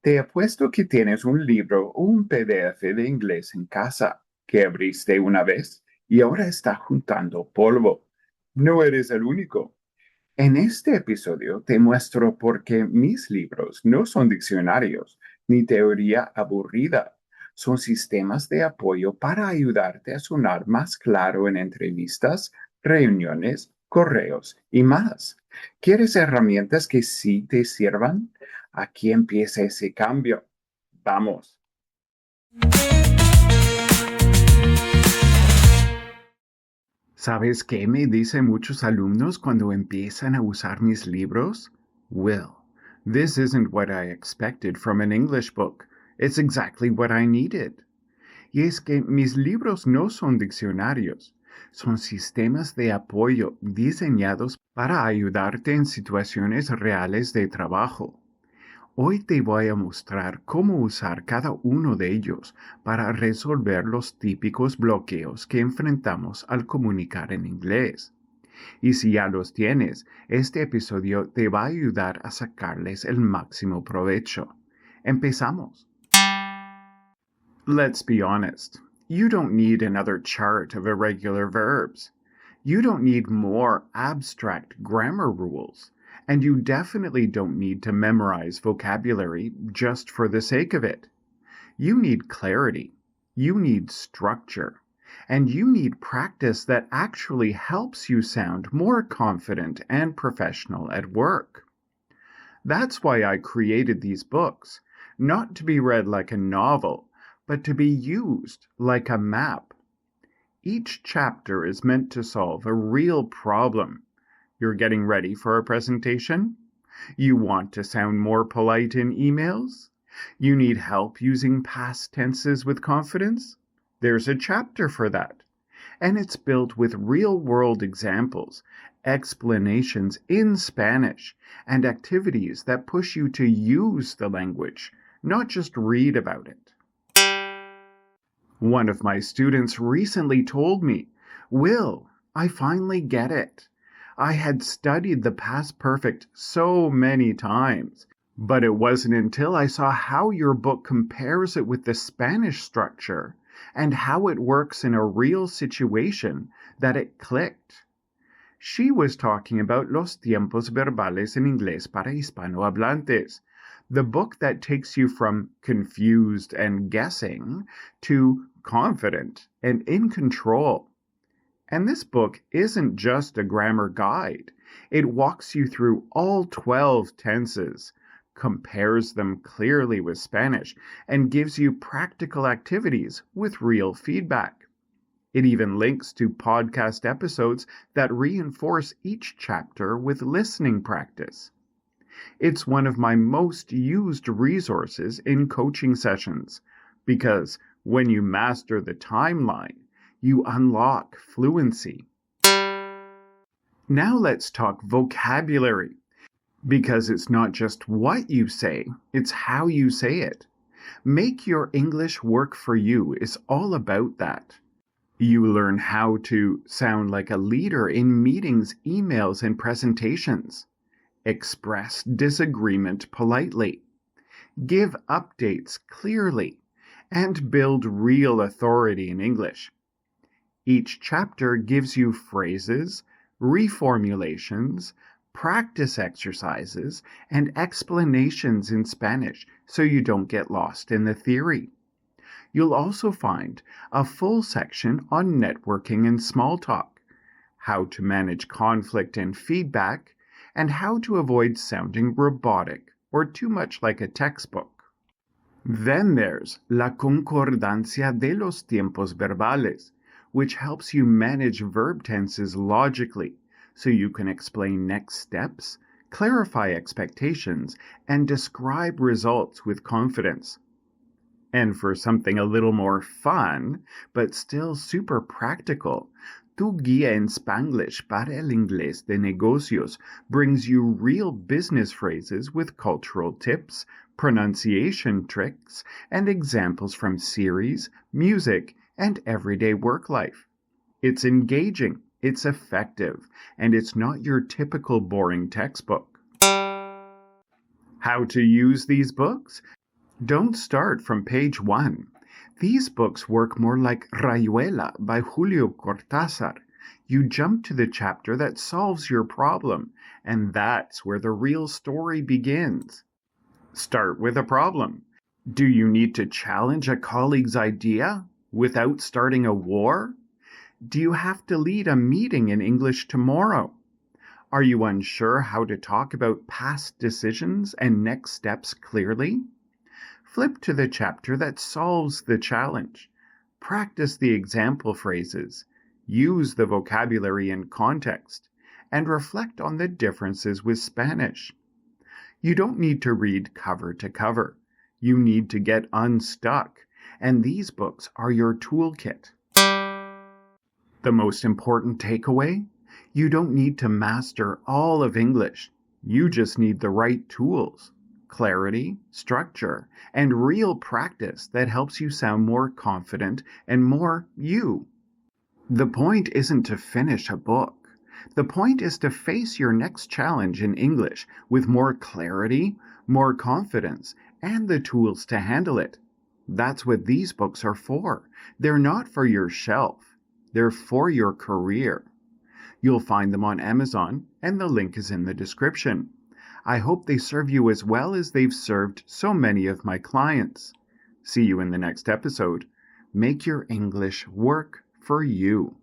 Te apuesto que tienes un libro o un PDF de inglés en casa que abriste una vez y ahora está juntando polvo. No eres el único. En este episodio te muestro por qué mis libros no son diccionarios ni teoría aburrida. Son sistemas de apoyo para ayudarte a sonar más claro en entrevistas, reuniones, correos y más. ¿Quieres herramientas que sí te sirvan? Aquí empieza ese cambio. Vamos. ¿Sabes qué me dicen muchos alumnos cuando empiezan a usar mis libros? Will, this isn't what I expected from an English book. It's exactly what I needed. Y es que mis libros no son diccionarios, son sistemas de apoyo diseñados para ayudarte en situaciones reales de trabajo. Hoy te voy a mostrar cómo usar cada uno de ellos para resolver los típicos bloqueos que enfrentamos al comunicar en inglés. Y si ya los tienes, este episodio te va a ayudar a sacarles el máximo provecho. Empezamos. Let's be honest. You don't need another chart of irregular verbs. You don't need more abstract grammar rules. And you definitely don't need to memorize vocabulary just for the sake of it. You need clarity. You need structure. And you need practice that actually helps you sound more confident and professional at work. That's why I created these books, not to be read like a novel, but to be used like a map. Each chapter is meant to solve a real problem. You're getting ready for a presentation? You want to sound more polite in emails? You need help using past tenses with confidence? There's a chapter for that. And it's built with real-world examples, explanations in Spanish, and activities that push you to use the language, not just read about it. One of my students recently told me, Will, I finally get it. I had studied the past perfect so many times, but it wasn't until I saw how your book compares it with the Spanish structure and how it works in a real situation that it clicked. She was talking about Los tiempos verbales en inglés para hispanohablantes, the book that takes you from confused and guessing to confident and in control. And this book isn't just a grammar guide. It walks you through all 12 tenses, compares them clearly with Spanish, and gives you practical activities with real feedback. It even links to podcast episodes that reinforce each chapter with listening practice. It's one of my most used resources in coaching sessions because when you master the timeline, you unlock fluency. Now let's talk vocabulary, because it's not just what you say, it's how you say it. Make your English work for you is all about that. You learn how to sound like a leader in meetings, emails, and presentations. Express disagreement politely. Give updates clearly. And build real authority in English. Each chapter gives you phrases, reformulations, practice exercises, and explanations in Spanish so you don't get lost in the theory. You'll also find a full section on networking and small talk, how to manage conflict and feedback, and how to avoid sounding robotic or too much like a textbook. Then there's La concordancia de los tiempos verbales, which helps you manage verb tenses logically so you can explain next steps, clarify expectations, and describe results with confidence. And for something a little more fun, but still super practical, Tu Guía en Spanglish para el Inglés de Negocios brings you real business phrases with cultural tips, pronunciation tricks, and examples from series, music, and everyday work life. It's engaging, it's effective, and it's not your typical boring textbook. How to use these books? Don't start from page 1. These books work more like Rayuela by Julio Cortázar. You jump to the chapter that solves your problem, and that's where the real story begins. Start with a problem. Do you need to challenge a colleague's idea without starting a war? Do you have to lead a meeting in English tomorrow? Are you unsure how to talk about past decisions and next steps clearly? Flip to the chapter that solves the challenge. Practice the example phrases. Use the vocabulary in context. And reflect on the differences with Spanish. You don't need to read cover to cover. You need to get unstuck. And these books are your toolkit. The most important takeaway? You don't need to master all of English. You just need the right tools, clarity, structure, and real practice that helps you sound more confident and more you. The point isn't to finish a book. The point is to face your next challenge in English with more clarity, more confidence, and the tools to handle it. That's what these books are for. They're not for your shelf. They're for your career. You'll find them on Amazon, and the link is in the description. I hope they serve you as well as they've served so many of my clients. See you in the next episode. Make your English work for you.